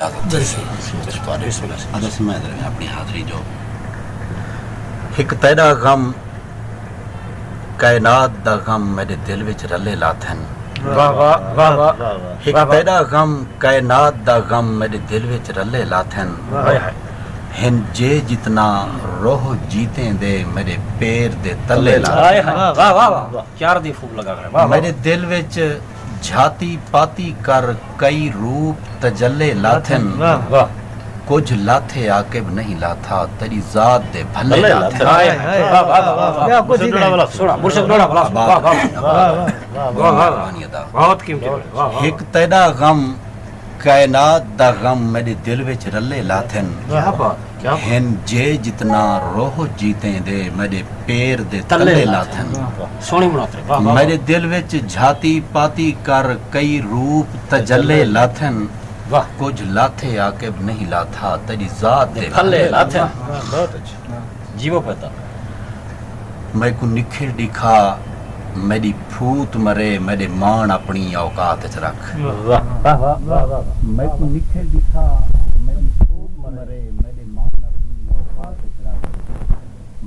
अपनी हाज़री जो एक तेरा गम कायनात दा गम मेरे दिल विच रले लाथन। वाह वाह वाह वाह एक तेरा गम कायनात दा गम मेरे दिल विच रले लाथन। हिन जे जितना रोह जीते दे मेरे पैर दे तले लाथन। वाह वाह वाह वाह क्या दी फूक लगा करे। वाह मेरे दिल विच झाती पाती कर कई रूप तजल्ले लाथन। वाह कुछ लाथे आकिब नहीं लाथा तेरी जात दे भले लाथन। वाह वाह वाह कुछ सुना मुर्शिद डोड़ा वाह वाह वाह वाह बहुत कीमती वाह। एक तेरा गम कायनात दा गम मेरे दिल विच रले लाथन। क्या बात क्या हिन जे जितना रोह जीते दे मेरे पैर दे तले लाथन। सोनी बनाते वाह वाह मेरे दिल विच झाती पाती कर कई रूप तजल्ले लाथन। वाह कुछ लाथे आकिब नहीं लाथा तेरी जात दे भले लाथे। बहुत अच्छा जीवो पता मैं को निखिर दिखा मेरी फूट मरे मेरे मान अपनी औकात च रख। वाह वाह वाह वाह मैं को निखिर दिखा मेरी फूट मरे मेरे मान अपनी औकात च रख।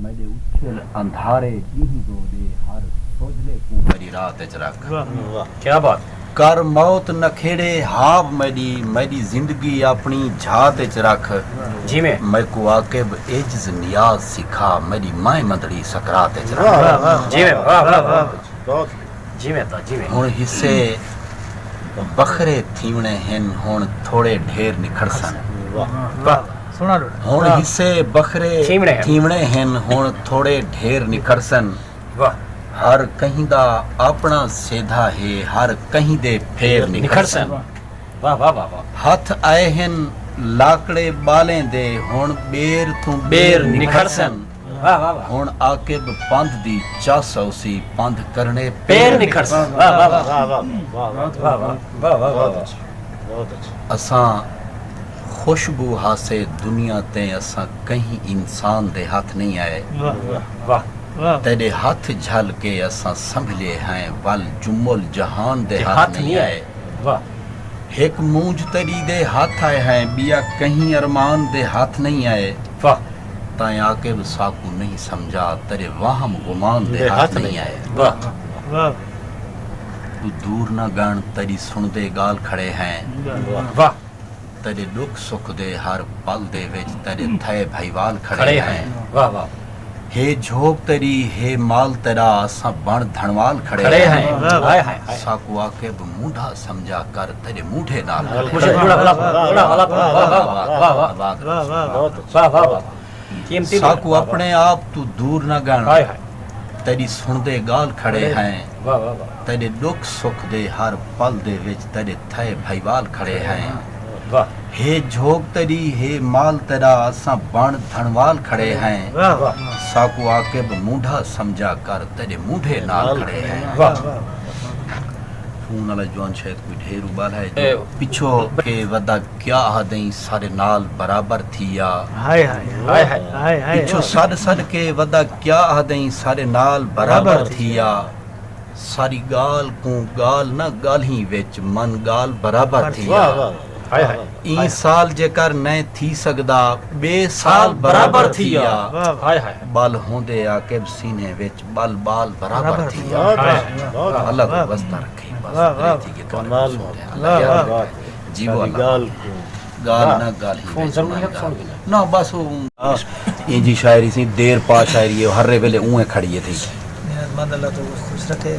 मेरे उछल अंधारे जी दो दे हर सोजले को मेरी रात च रख। वाह क्या बात कर मौत नखेड़े हाव मेरी जिंदगी अपनी झात च रख। जी में मैं को आकिब एजिज नियाज सिखा मेरी माए मंदड़ी सकरात च रख। जी में वाह वाह वाह बहुत जी में था जी में हुण हिस्से बखरे थीवणे हिन हुण थोड़े ढेर निखड़सन। वाह सुना लो हुण हिस्से बखरे थीवणे हिन हुण थोड़े ढेर निखड़सन। वाह हर कहीं दा अपना सेधा है हर कहीं दे फेर निखड़सन। वाह वाह वाह वाह हथ आए हिन लाकड़े बालें दे हुण बेर तू बेर निखड़सन। वाह वाह वाह हुण आकिब पंध दी चास उसी पंध करने पैर निखड़सन। वाह वाह वाह वाह वाह वाह वाह वाह बहुत अच्छा असां खुशबू हासे दुनिया ते असां कहीं इंसान दे हाथ नहीं आए। वाह तेरे हाथ झल के असां संभले हैं वल जुम्मल जहान दे हाथ नहीं आए। वाह एक मूंज तेरी दे हाथ आए हैं बिया कहीं अरमान दे हाथ नहीं आए। वाह ताए आकिब साकू नहीं समझा तेरे वाहम गुमान दे हाथ नहीं आए। वाह वाह तू दूर न गण तेरी सुन दे गाल खड़े हैं। वाह तेरे दुख सुख दे हर पल दे विच तेरे थे भाईवाल खड़े हैं। वाह वाह हे झोंक तेरी हे माल तेरा असां बण धनवाल खड़े खड़े हैं। हाय हाय साकू आकिब मूढ़ा समझा कर तेरे मूढ़े नाल मुझे बड़ा बड़ा बड़ा वाह वाह वाह वाह वाह वाह कीमती साकू अपने आप तू दूर न गण हाय हाय तेरी सुनदे गाल खड़े हैं। वाह वाह वाह तेरे दुख सुख दे हर पल दे विच तेरे थे भाईवाल खड़े हैं। वाह हे झोंक तेरी हे माल तेरा असां बण धनवाल खड़े हैं। वाह वाह साकू आकिब मूढ़ा समझा कर तेरे मूढ़े नाल खड़े हैं। वाह खून वाला जवान शायद कोई ढेर उबाल है पिछो के वदा क्या आदई सारे नाल बराबर थिया। हाय हाय हाय हाय हाय पिछो सद सद के वदा क्या आदई सारे नाल बराबर थिया। सारी गाल को गाल न गाली विच मन गाल बराबर थिया। हाय हाय ई साल जेकर न थी सकदा बे साल बराबर थिया। हाय हाय बल होंदे आकिब सीने विच बल बाल बराबर थिया। अलग वस्ता रखी बस थी के कमाल जीवो गाल ना गाल ही ना बस इंजी शायरी सी देर पा शायरी हर वेले उए खड़ी थी। मन अल्लाह तो खुश रखे।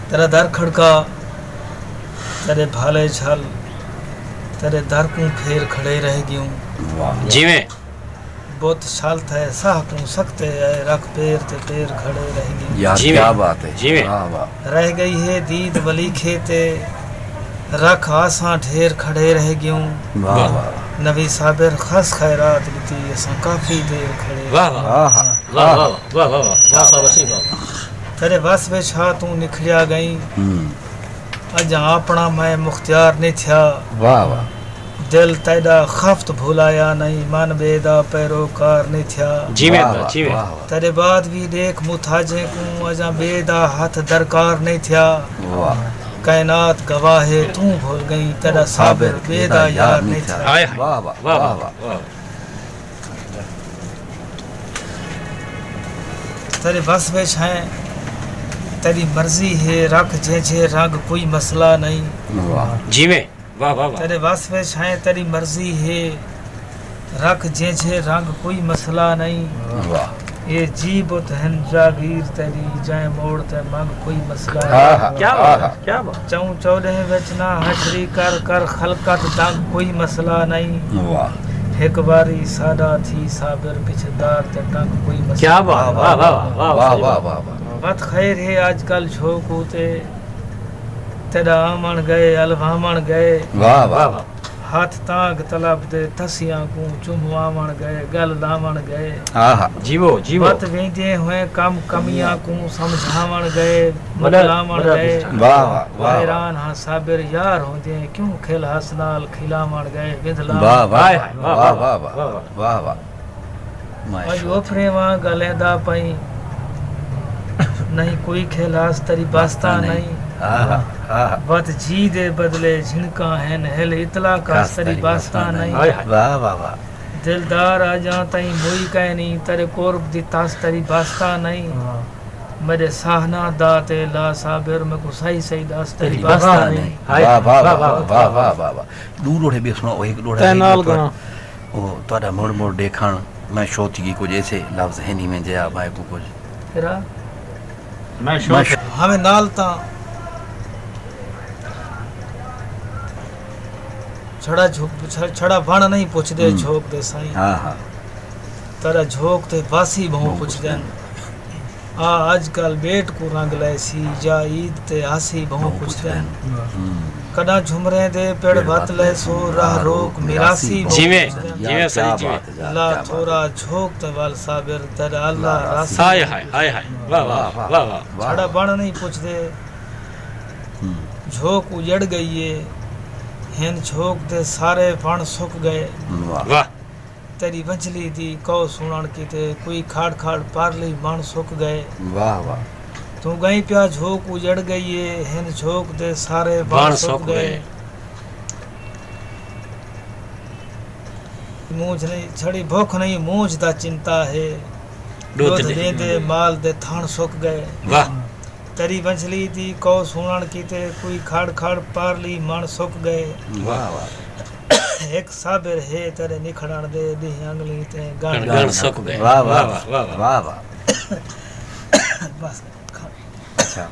तेरा दर खड़का तेरे भाले छल तेरे दर को फेर खड़े रह गयूं। जी में बहुत साल थे साह को सकते है रख पैर ते पैर खड़े रह गयूं। यार जी क्या में। बात है जी में। वाह वाह रह गई है दीद वली खेते रख आसा ढेर खड़े रह गयूं। वाह वाह नबी साबिर खास खैरात बीती असां काफी देर खड़े। वाह वाह वाह वाह वाह वाह वाह वाह साहब सही बात तेरे बस में छा तू निखड़िया गई अज अपना मैं मुख्तियार नहीं थिया। वाह वाह दिल तेरा खफ्त भुलाया नहीं मन बेदा पैरोकार नहीं थिया। जी में जी में तेरे बाद भी देख मुथाजे को अजा बेदा हाथ दरकार नहीं थिया। कायनात गवाह है तू भूल गई तेरा साबिर बेदा यार नहीं था। हाय हाय वाह वाह वाह वाह वाह वाह तेरे बस में है तेरी मर्जी है रख जे रंग कोई मसला नहीं। वाह जी में वाह वाह वाह तेरे बस में है तेरी मर्जी है रख जे रंग कोई मसला नहीं। वाह ये जी बुत हन जागीर तेरी जाए मोड़ ते मंग कोई मसला हाँ नहीं। हाँ क्या बात है क्या बात चौं चौदह बचना हशरी कर कर खलकत दंग कोई मसला नहीं। वाह एक बारी सादा थी साबिर पिछदार ते टंग कोई मसला क्या बात वाह वाह वाह वाह सही वाह बात। वाह वाह बत खैर है आजकल छोकू ते तेरा आमण गए अलवामण गए वाह वाह वाह वाह हाथ तांग तलब दे थसियां को चुमवावण गए गल लावण गए। हाँ हाँ जीवो जीवो बत वेंदे हुए कम कमियां को समझावण गए बड़ा- मलावण बड़ा गए। विचार। वाह वाह वाह हैरान हाँ साबिर यार होंदे क्यों खेल हसनाल खिलावण गए विधला। वाह वाह हाय हाय वाह वाह वाह वाह वाह वाह अज माशाअल्लाह ओफरे वां गलेंदा पई नहीं कोई खेलास तरी बास्ता नहीं। हाँ हाँ हाँ बत जी दे बदले झिणका हैं हेल इतला का तरी बास्ता नहीं। हाय हाय वाह वाह वाह दिलदार आजा तई मोई कहनी तेरे कोरब दी तास तरी बास्ता नहीं। मेरे साहना दाते ला साबिर में को सही सही दास तरी बास्ता वाह नहीं। हाय वाह वाह वाह वाह वाह वाह वाह वाह वाह दू लोड़े भी सुनो एक लोड़ा तैनाल गणा ओ तोड़ा मोड़ मोड़ देखण मैं सोच की कुछ ऐसे लफ्ज है नहीं में जया भाई को कुछ फिरा मैं मैं शोक हमें नाल ता छड़ा झोक छड़ा वण नहीं पुछ दे झोक दे साईं हाँ हाँ तेरा झोक ते बासी बहु पुछ दे। आ आजकल बेट को रंग लैसी जा ईद ते आसी बहु पुछ दे। कदा झुमरे दे पेड़ भत ले सो राह रोक मिरासी बहु जी में पुछ दे। जी में सही जी में ला थोड़ा झोक ते वाल साबिर तेरा अल्लाह रासी हाय हाय हाय हाय वाह वाह वाह वाह छड़ा वण नहीं पुछ दे झोक उजड़ गई है हेन झोक दे सारे वण सुक गए। वाह वाह तेरी बंचली दी कौ सुणन की ते कोई खाड़ खाड़ पारली मण सुक गए। वाह वाह तू गई प्या झोक उजड़ गई है हेन झोक दे सारे वण वण सुक सुक गए। गए। मूंझ नहीं छड़ी भूख नहीं मूंझ दा चिंता है दूध दूध दे दे माल दे थान सुक गए। वाह तेरी बंचली दी कौ सुणन की ते कोई खाड़ खाड़ पारली मण सुक गए। वाह वाह एक साबिर है तेरे निखड़न दे दी अंगली ते गण गण गण सुक गए वाह वाह वाह वाह वाह वाह बस अच्छा